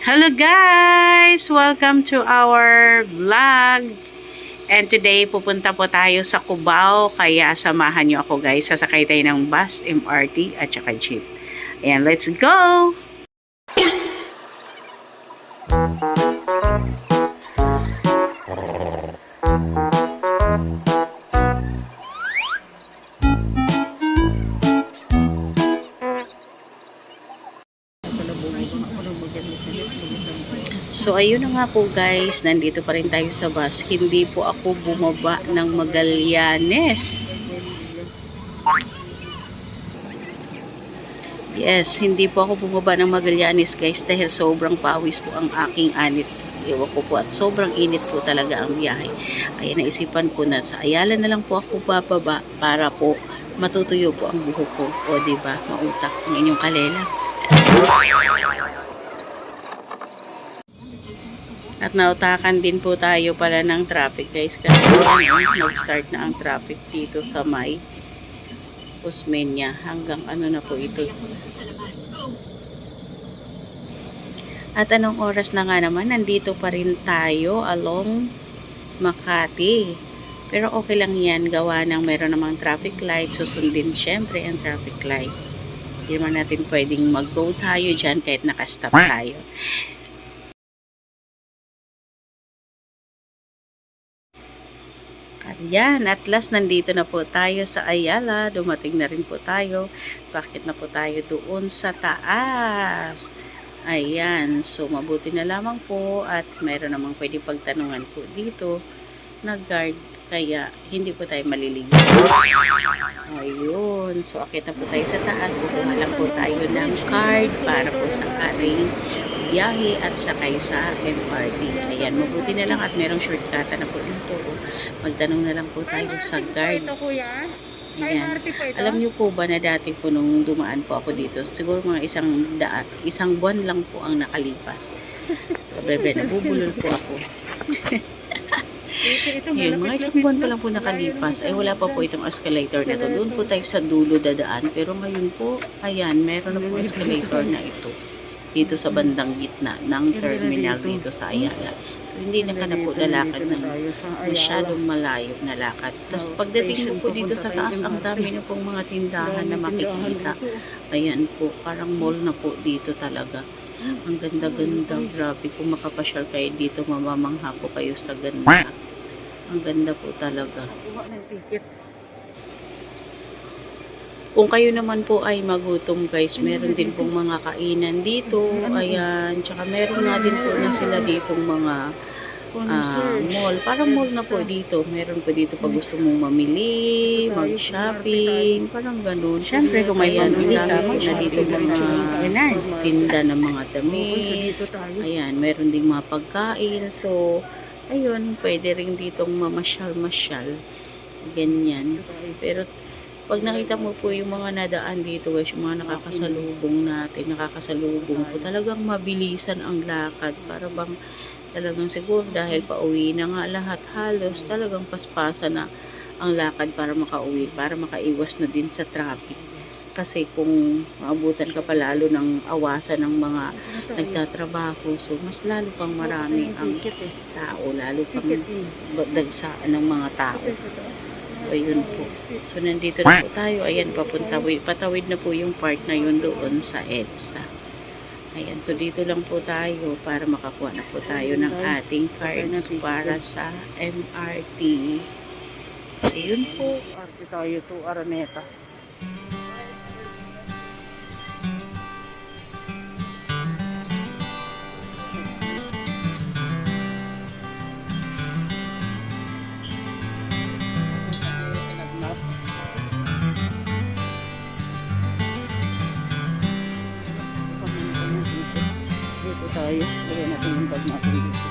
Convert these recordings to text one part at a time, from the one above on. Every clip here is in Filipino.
Hello guys! Welcome to our vlog. And today pupunta po tayo sa Cubao. Kaya samahan nyo ako guys. Sasakay tayo ng bus, MRT at saka jeep. Ayan, let's go! So ayun na nga po guys, nandito pa rin tayo sa bus. Hindi po ako bumaba ng Magallanes. Yes, hindi po ako bumaba ng Magallanes guys dahil sobrang pawis po ang aking anit. Ewan ko po at sobrang init po talaga ang biyahe. Kaya naisipan ko na sa Ayala na lang po ako bababa para po matutuyo po ang buhok ko. O diba, mautak ang inyong kalela. At nautakan din po tayo pala ng traffic guys. Kasi nag-start na ang traffic dito sa may Osmeña. Hanggang ano na po ito. At anong oras na nga naman, nandito pa rin tayo along Makati. Pero okay lang yan, gawa ng meron namang traffic light. Susundin syempre ang traffic light. Hindi naman natin pwedeng mag-go tayo dyan kahit nakastop tayo. Ayan, at last nandito na po tayo sa Ayala. Dumating na rin po tayo. Bakit na po tayo doon sa taas? Ayan, so mabuti na lamang po at mayroon namang pwede pagtanungan po dito na guard. Kaya hindi po tayo maliligo. Ayun, so akit na po tayo sa taas. Kukuha lang po tayo ng card para po sa ating biyahe at sakay sa MRT. Ayan, mabuti na lang at merong shortcut na po dito. Magtanong na lang po tayo sa guard. Ayan. Alam niyo po ba na dati po nung dumaan po ako dito, siguro mga isang buwan lang po ang nakalipas. Bebe, nabubulol po ako. Yun, mga isang buwan pa lang po nakalipas, ay wala pa po itong escalator na to. Doon po tayo sa dulo dadaan. Pero ngayon po, ayan, meron na po escalator na ito. Dito sa bandang gitna ng terminal dito sa Ayala. So, hindi na ka na po lalakad ng masyadong malayo na lakad. Tapos pagdating mo po dito sa taas, ang dami na pong mga tindahan na makikita. Ayan po, parang mall na po dito talaga. Ang ganda-ganda, grabe. Kung makapasyal kayo dito, mamamangha po kayo sa ganda. Ang ganda po talaga. Kung kayo naman po ay magutom guys, meron din pong mga kainan dito. Ayan, tsaka meron nga din po na sila ditong mga mall. Parang mall na po dito. Meron po dito pag gusto mong mamili, mag-shopping, parang ganun. Siyempre, ayan, ang dami po na dito mga tinda ng mga damit. Ayan, meron ding mga pagkain. So, ayun, pwede rin ditong mamasyal-masyal. Ganyan. Pero, pag nakita mo po yung mga nadaan dito guys, yung mga nakakasalubong natin, nakakasalubong po, talagang mabilisan ang lakad. Para bang talagang siguro dahil pauwi na nga lahat halos, talagang paspasan na ang lakad para makauwi, para makaiwas na din sa traffic. Kasi kung maabutan ka pa lalo ng awasan ng mga nagtatrabaho, so mas lalo pang marami ang tao, lalo pang dagsaan ng mga tao. Ayun po. So, nandito na po tayo. Ayan, patawid na po yung part na yun doon sa EDSA. Ayan, so dito lang po tayo para makakuha na po tayo ng ating cards para sa MRT. Ayun po. MRT tayo to Araneta. Tayo, lagyan natin yung bag natin dito.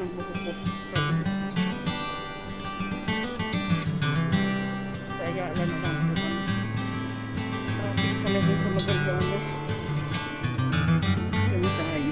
ng buhok ko. Kaya alam na lang po. Traffic pala dun sa Magallanes. Kami tayo.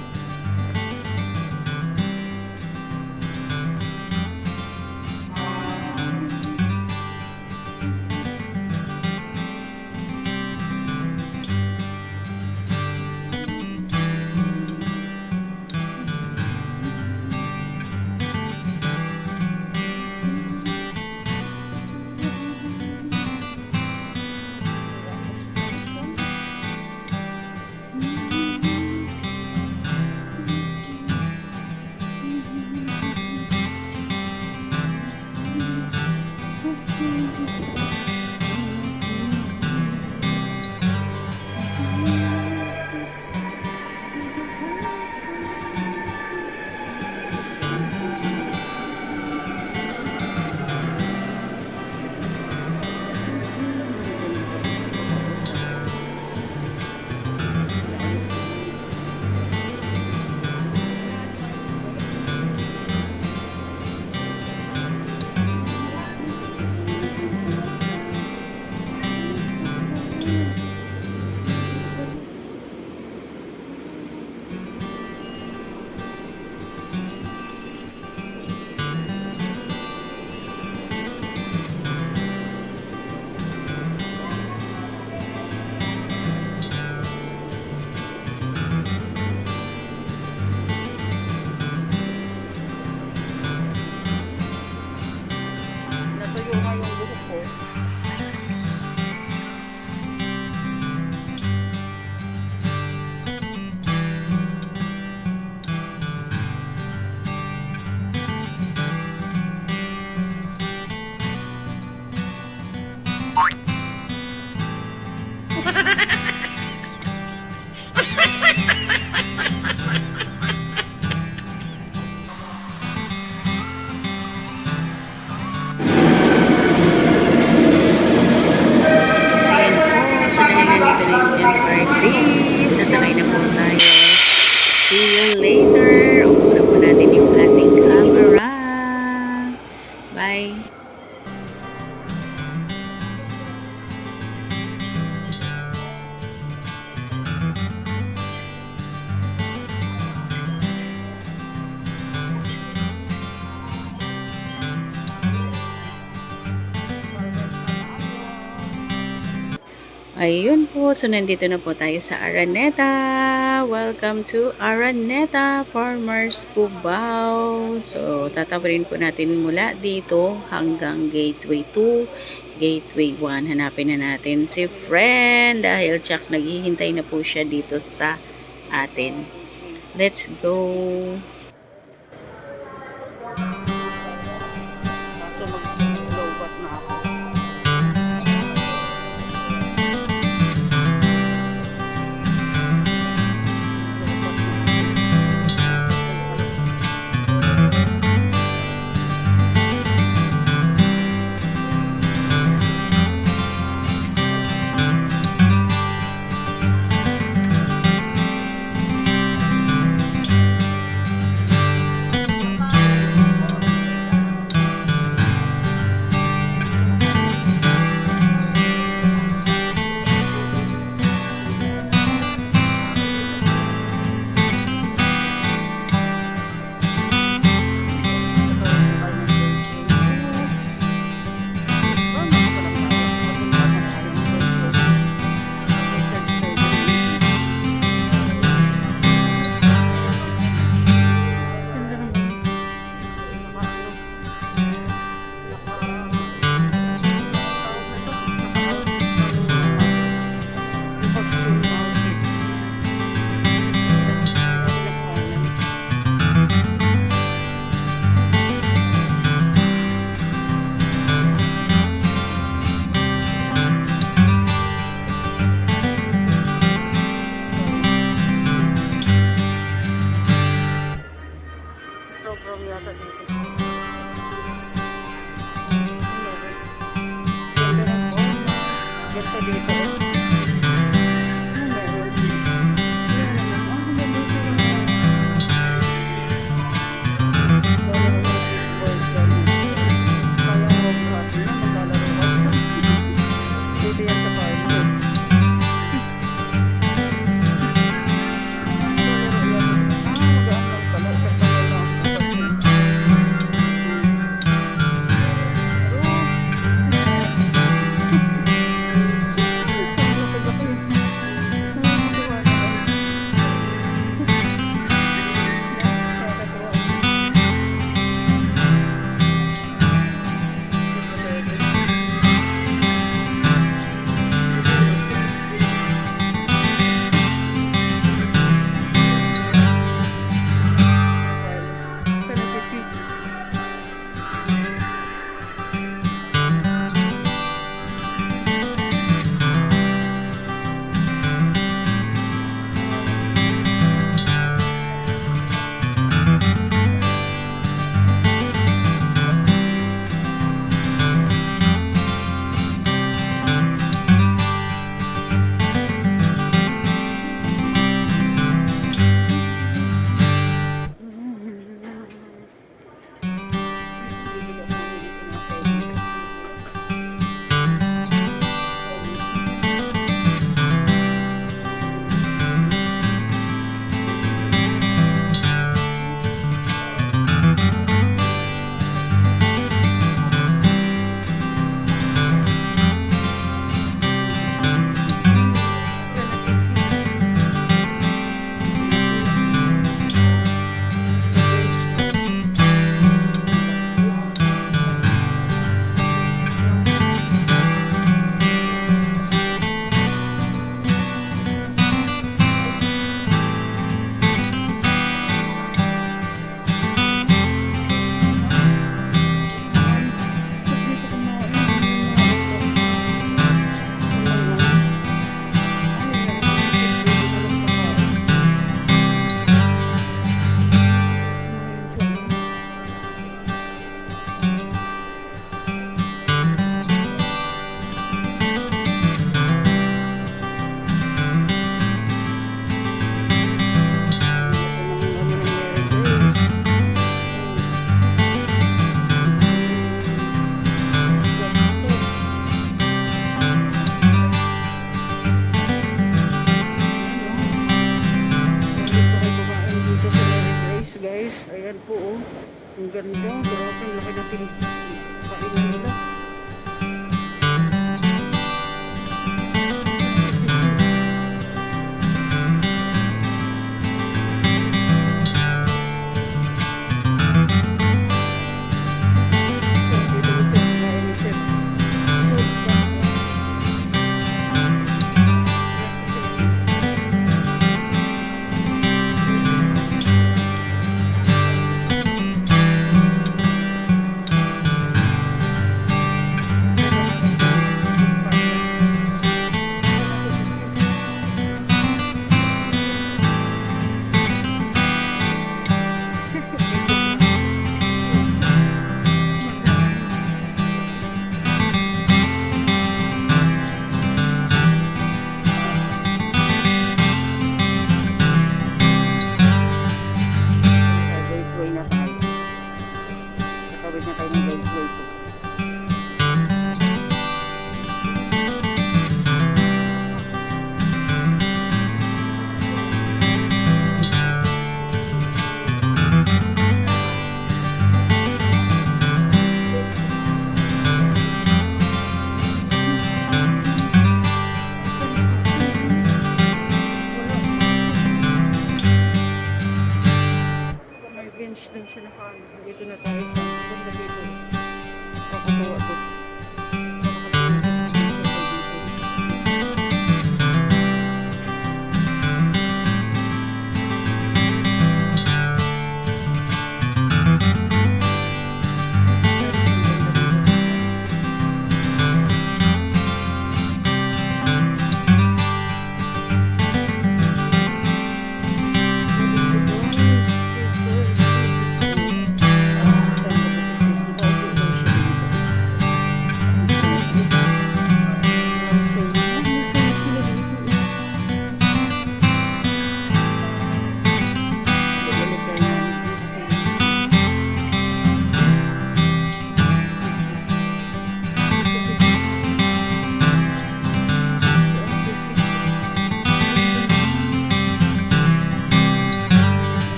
Natuyo nga yung buhok ko. So, dahil nandito na yung party, sasakay na po tayo. See you later. Upo na po natin yung ating camera. Bye. Ayun po, so nandito na po tayo sa Araneta. Welcome to Araneta Farmers Cubao. So, tatawarin po natin mula dito hanggang Gateway 2, Gateway 1. Hanapin na natin si friend dahil Chuck naghihintay na po siya dito sa atin. Let's go! Kaso mag-lowbat na ako. dito. sis. Ayan po oh. Ang ganda. Grabe, ang laki na kainan nila. Dito gusto ko kumain ni Chef. Gateway na tayo. Nakawid na tayo ng gateway po. May bench lang siya nakaano. Dito na tayo sa banda dito. Nakakatawa to.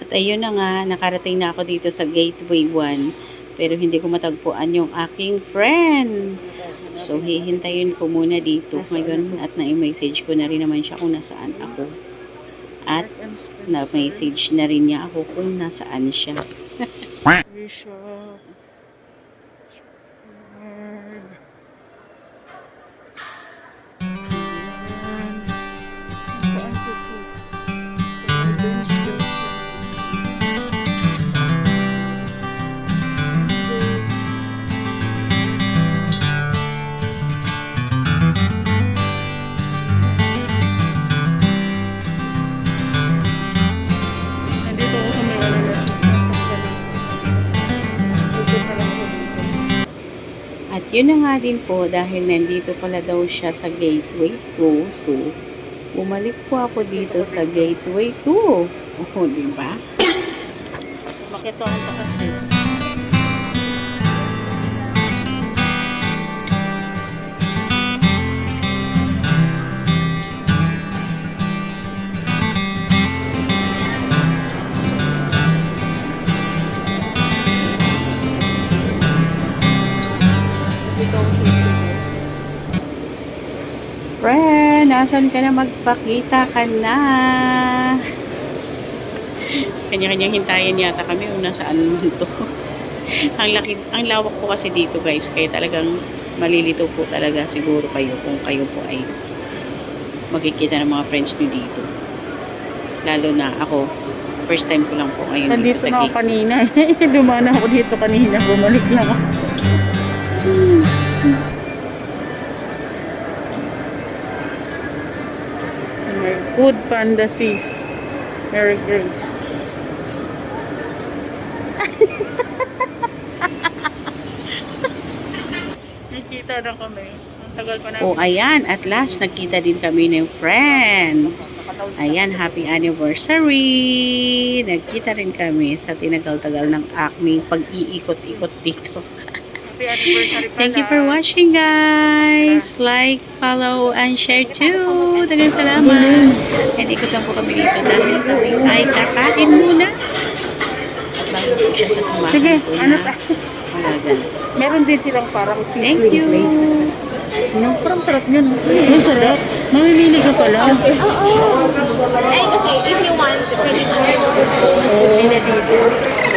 At ayun na nga, nakarating na ako dito sa Gateway 1. Pero hindi ko matagpuan yung aking friend. So, hihintayin ko muna dito ngayon at na-message ko na rin naman siya kung nasaan ako. At na-message na rin niya ako kung nasaan siya. Bishop. Saan si sis? May bench daw siya. Nandito ako sa may wala na. At yun na nga din po, dahil nandito pala daw siya sa Gateway 2. So, bumalik po ako dito sa Gateway 2. O, diba? Makito ang takas eh. Friend, nasan ka na? Magpakita ka na. Kanya-kanyang hintayin yata kami o nasaan naman to. ang lawak po kasi dito guys, kaya talagang malilito po talaga siguro kayo kung kayo po ay magkikita ng mga friends nyo dito. Lalo na ako, first time ko lang po ngayon Nandito dito sa na ako Gateway. kanina. Dumaan ako dito kanina. Bumalik lang ako. May Food Panda Sis. Mary Grace. Nakita na kami. Ang tagal pa namin. O ayan, at last nagkita din kami ng friend. Ayan, happy anniversary! Nagkita rin kami sa tinagal-tagal ng aming pag-iikot-ikot dito. Happy anniversary pala. Thank you for watching, guys. Like, follow, and share too. Dagang salamat. And ikot lang po kami dito dahil kami ay kakain muna. At bago po siya sa samahan Sige, ko ano na pa? magagal. Meron din silang parang sizzling Thank you. plate. Yung parang sarap yun. Ang sarap. Mamimili ka pala. Oo. Ay, okay. If you want, pwede mo. Oo.